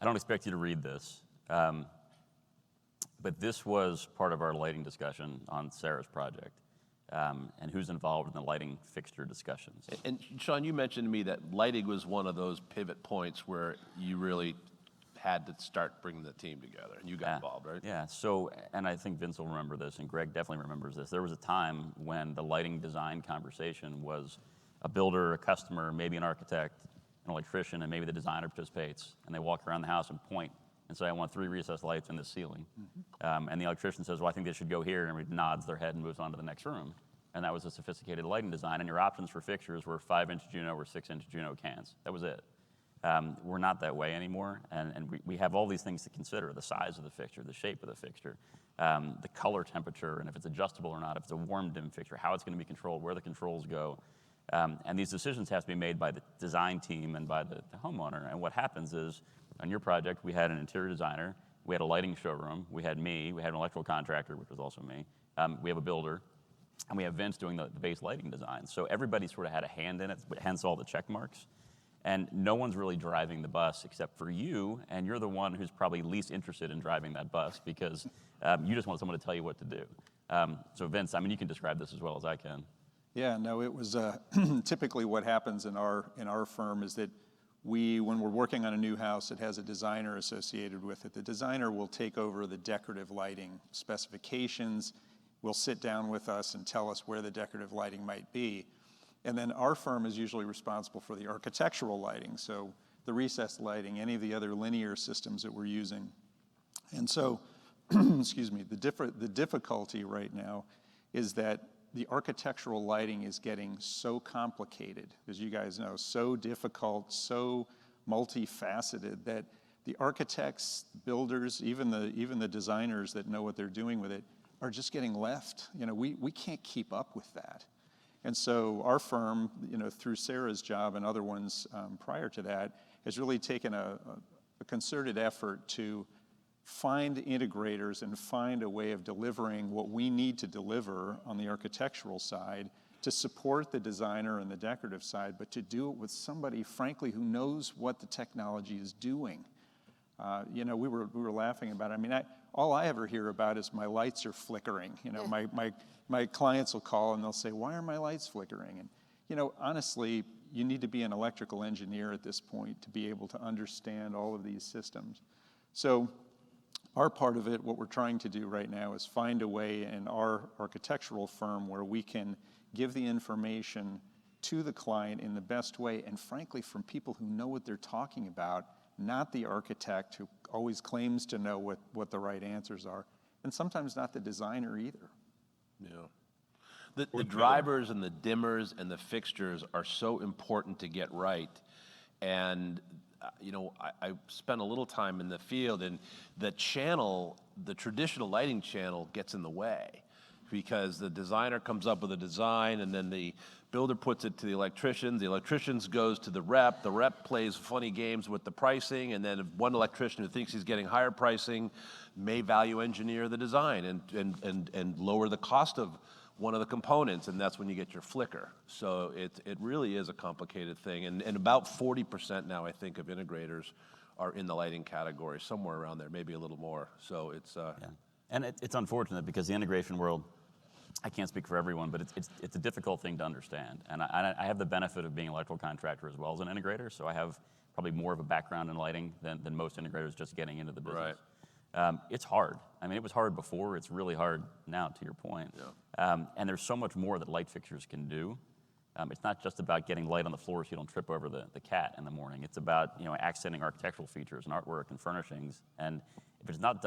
I don't expect you to read this, but this was part of our lighting discussion on Sarah's project, and who's involved in the lighting fixture discussions. And Sean, you mentioned to me that lighting was one of those pivot points where you really had to start bringing the team together, and you got involved, right? Yeah, so, and I think Vince will remember this, and Greg definitely remembers this. There was a time when the lighting design conversation was a builder, a customer, maybe an architect, an electrician, and maybe the designer participates, and they walk around the house and point and say, I want 3 recessed lights in the ceiling. And the electrician says, well, I think they should go here, and he nods their head and moves on to the next room. And that was a sophisticated lighting design, and your options for fixtures were 5-inch Juno or 6-inch Juno cans. That was it. We're not that way anymore, and we have all these things to consider: the size of the fixture, the shape of the fixture, the color temperature, and if it's adjustable or not, if it's a warm dim fixture, how it's going to be controlled, where the controls go. And these decisions have to be made by the design team and by the homeowner. And what happens is, on your project, we had an interior designer, we had a lighting showroom, we had me, we had an electrical contractor, which was also me, we have a builder, and we have Vince doing the base lighting design. So everybody sort of had a hand in it, hence all the check marks. And no one's really driving the bus except for you, and you're the one who's probably least interested in driving that bus because you just want someone to tell you what to do. So Vince, I mean, you can describe this as well as I can. Yeah, no, it was typically what happens in our firm is that when we're working on a new house, it has a designer associated with it. The designer will take over the decorative lighting specifications, will sit down with us and tell us where the decorative lighting might be. And then our firm is usually responsible for the architectural lighting, so the recessed lighting, any of the other linear systems that we're using. And so, excuse me, the difficulty right now is that the architectural lighting is getting so complicated, as you guys know, so difficult, so multifaceted, that the architects, builders, even the designers that know what they're doing with it are just getting left. You know, we can't keep up with that. And so our firm, you know, through Sarah's job and other ones prior to that, has really taken a concerted effort to find integrators and find a way of delivering what we need to deliver on the architectural side to support the designer and the decorative side, but to do it with somebody, frankly, who knows what the technology is doing. You know, we were laughing about it. I mean, all I ever hear about is my lights are flickering. You know, my clients will call and they'll say, why are my lights flickering? And, you know, honestly, you need to be an electrical engineer at this point to be able to understand all of these systems. So our part of it, what we're trying to do right now is find a way in our architectural firm where we can give the information to the client in the best way, and frankly, from people who know what they're talking about, not the architect who always claims to know what the right answers are, and sometimes not the designer either. Yeah. The drivers and the dimmers and the fixtures are so important to get right. And, you know, I spent a little time in the field, and the traditional lighting channel gets in the way because the designer comes up with a design, and then the builder puts it to the electricians goes to the rep plays funny games with the pricing, and then one electrician who thinks he's getting higher pricing may value engineer the design and lower the cost of one of the components, and that's when you get your flicker. So it really is a complicated thing, and about 40% now, I think, of integrators are in the lighting category, somewhere around there, maybe a little more. So it's yeah. And it's unfortunate because the integration world, I can't speak for everyone, but it's a difficult thing to understand. And I have the benefit of being an electrical contractor as well as an integrator, so I have probably more of a background in lighting than most integrators just getting into the business. Right. It's hard. I mean, it was hard before. It's really hard now, to your point. Yeah. And there's so much more that light fixtures can do. It's not just about getting light on the floor so you don't trip over the cat in the morning. It's about, you know, accenting architectural features and artwork and furnishings. And if it's not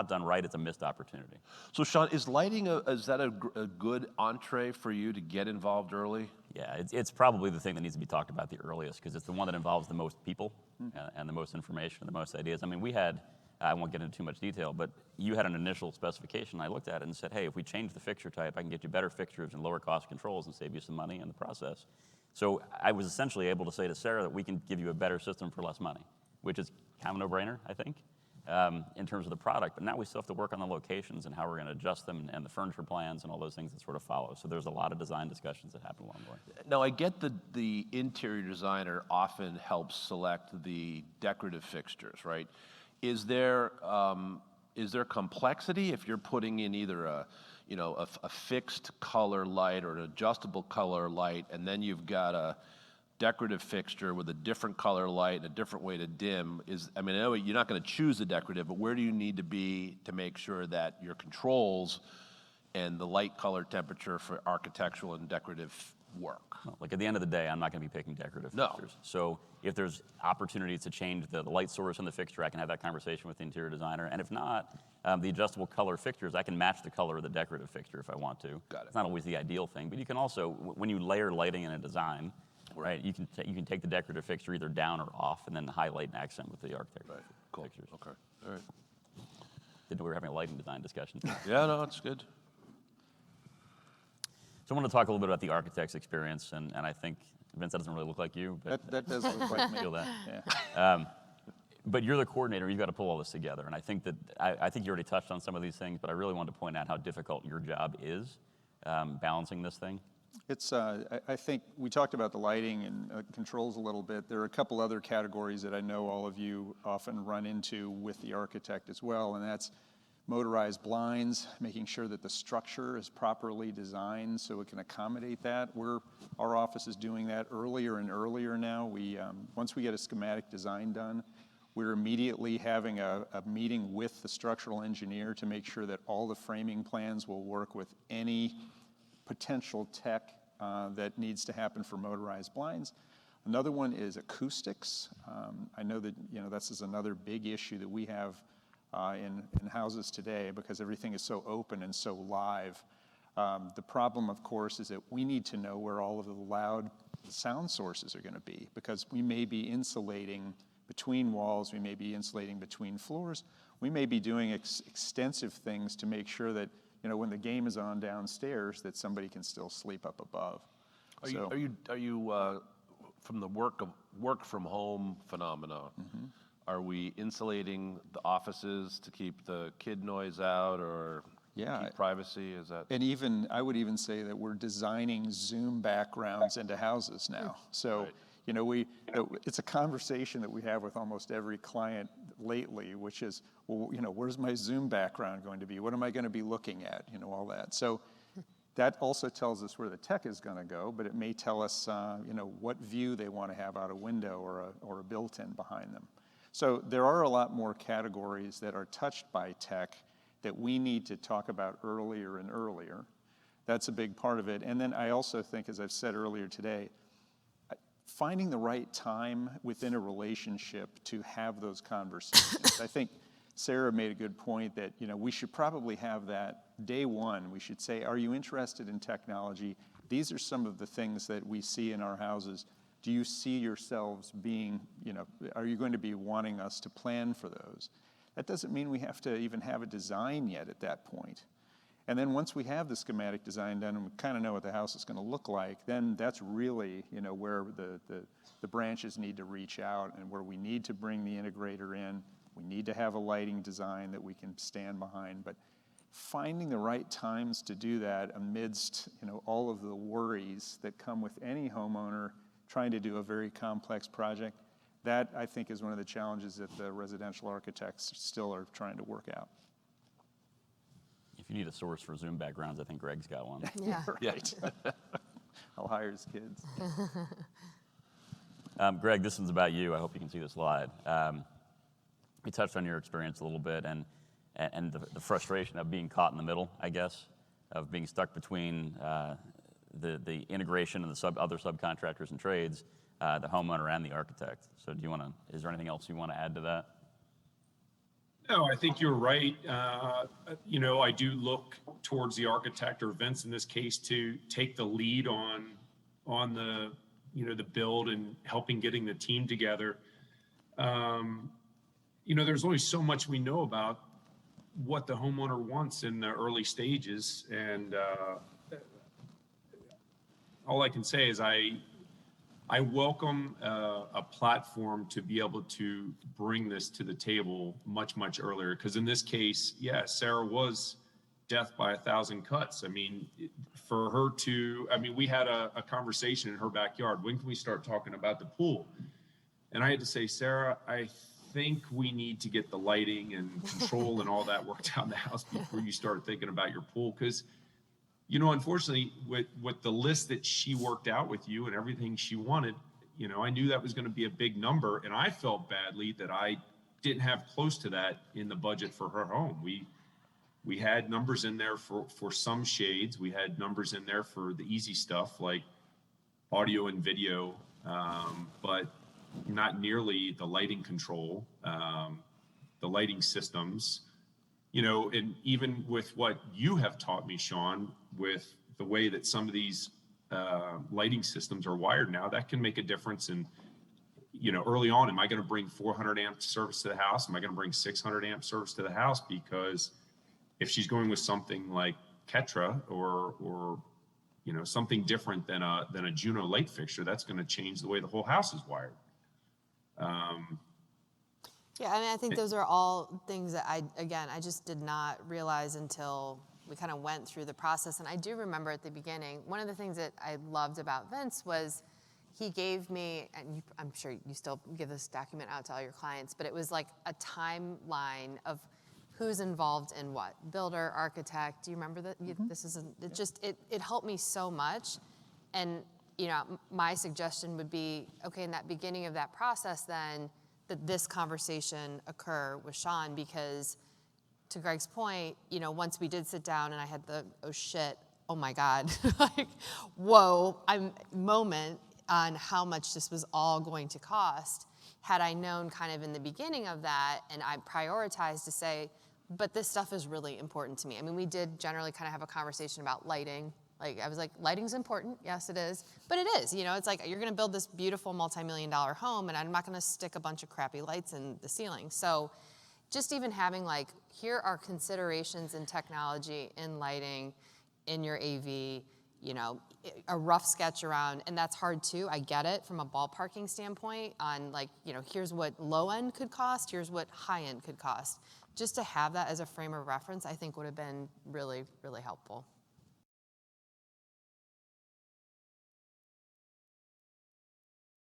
done right, it's a missed opportunity. So Sean, is lighting is that a good entree for you to get involved early? Yeah, it's probably the thing that needs to be talked about the earliest because it's the one that involves the most people and the most information and the most ideas. I mean, we had, I won't get into too much detail, but you had an initial specification. I looked at it and said, hey, if we change the fixture type, I can get you better fixtures and lower cost controls and save you some money in the process. So I was essentially able to say to Sarah that we can give you a better system for less money, which is kind of a no-brainer, I think. in terms of the product, but now we still have to work on the locations and how we're going to adjust them and the furniture plans and all those things that sort of follow. So there's a lot of design discussions that happen along the way. Now, I get the interior designer often helps select the decorative fixtures, right? Is there complexity if you're putting in either a fixed color light or an adjustable color light, and then you've got a decorative fixture with a different color light and a different way to dim? I know you're not going to choose the decorative, but where do you need to be to make sure that your controls and the light, color, temperature for architectural and decorative work? Well, like at the end of the day, I'm not going to be picking decorative No. fixtures. So if there's opportunities to change the light source on the fixture, I can have that conversation with the interior designer. And if not, the adjustable color fixtures, I can match the color of the decorative fixture if I want to. Got it. It's not always the ideal thing, but you can also, when you layer lighting in a design, right, you can take the decorative fixture either down or off, and then highlight and accent with the architectural Cool. fixtures. Okay. All right. Didn't know we were having a lighting design discussion. Yeah, no, it's good. So I want to talk a little bit about the architect's experience, and I think, Vince, that doesn't really look like you, but That does look like me. feel that. Yeah. But you're the coordinator, you've got to pull all this together, and I think that, I think you already touched on some of these things, but I really wanted to point out how difficult your job is balancing this thing. It's, I think we talked about the lighting and controls a little bit. There are a couple other categories that I know all of you often run into with the architect as well, and that's motorized blinds, making sure that the structure is properly designed so it can accommodate that. Our office is doing that earlier and earlier now. Once we get a schematic design done, we're immediately having a meeting with the structural engineer to make sure that all the framing plans will work with any potential tech that needs to happen for motorized blinds. Another one is acoustics. I know that this is another big issue that we have in houses today because everything is so open and so live. The problem, of course, is that we need to know where all of the loud sound sources are going to be because we may be insulating between walls, we may be insulating between floors, we may be doing extensive things to make sure that when the game is on downstairs, that somebody can still sleep up above. Are you from the work from home phenomena? Mm-hmm. Are we insulating the offices to keep the kid noise out or keep privacy? Is that? And I would even say that we're designing Zoom backgrounds into houses now. So. Right. It's a conversation that we have with almost every client lately, which is, well, where's my Zoom background going to be? What am I going to be looking at? All that. So that also tells us where the tech is going to go, but it may tell us, what view they want to have out a window or a built-in behind them. So there are a lot more categories that are touched by tech that we need to talk about earlier and earlier. That's a big part of it. And then I also think, as I've said earlier today, finding the right time within a relationship to have those conversations. I think Sarah made a good point that we should probably have that day one. We should say, are you interested in technology? These are some of the things that we see in our houses. Do you see yourselves being, are you going to be wanting us to plan for those? That doesn't mean we have to even have a design yet at that point. And then once we have the schematic design done and we kind of know what the house is going to look like, then that's really, where the branches need to reach out and where we need to bring the integrator in. We need to have a lighting design that we can stand behind. But finding the right times to do that amidst, all of the worries that come with any homeowner trying to do a very complex project, that I think is one of the challenges that the residential architects still are trying to work out. If you need a source for Zoom backgrounds, I think Greg's got one. Yeah. Right. I'll hire his kids. Greg, this one's about you. I hope you can see the slide. You touched on your experience a little bit and the frustration of being caught in the middle, I guess, of being stuck between the integration and the other subcontractors and trades, the homeowner and the architect. So is there anything else you want to add to that? No, I think you're right. I do look towards the architect, or Vince in this case, to take the lead on the the build and helping getting the team together. There's only so much we know about what the homeowner wants in the early stages, and all I can say is I I welcome a platform to be able to bring this to the table much, much earlier. Because in this case, yeah, Sarah was death by 1,000 cuts. I mean, for her to, I mean, we had a conversation in her backyard. When can we start talking about the pool? And I had to say, Sarah, I think we need to get the lighting and control and all that worked out in the house before you start thinking about your pool. Because unfortunately, with the list that she worked out with you and everything she wanted, I knew that was going to be a big number, and I felt badly that I didn't have close to that in the budget for her home. We had numbers in there for some shades. We had numbers in there for the easy stuff like audio and video, but not nearly the lighting control, the lighting systems. And even with what you have taught me, Sean, with the way that some of these lighting systems are wired now, that can make a difference in, early on, am I going to bring 400 amp service to the house? Am I going to bring 600 amp service to the house? Because if she's going with something like Ketra or something different than a Juno light fixture, that's going to change the way the whole house is wired. Yeah, I mean, I think those are all things that I just did not realize until we kind of went through the process. And I do remember at the beginning, one of the things that I loved about Vince was he gave me, and I'm sure you still give this document out to all your clients, but it was like a timeline of who's involved in what, builder, architect. Do you remember that? It helped me so much. And, my suggestion would be, okay, in that beginning of that process then, that this conversation occur with Sean, because to Greg's point, once we did sit down and I had the, oh shit, oh my God, like, whoa, moment on how much this was all going to cost, had I known kind of in the beginning of that, and I prioritized to say, but this stuff is really important to me. I mean, we did generally kind of have a conversation about lighting. Like, I was like, lighting's important. Yes, it is. But it is, it's like, you're going to build this beautiful multi-million-dollar home, and I'm not going to stick a bunch of crappy lights in the ceiling. So just even having like, here are considerations in technology, in lighting, in your AV, a rough sketch around, and that's hard too. I get it from a ballparking standpoint on like, here's what low end could cost, here's what high end could cost. Just to have that as a frame of reference, I think would have been really, really helpful.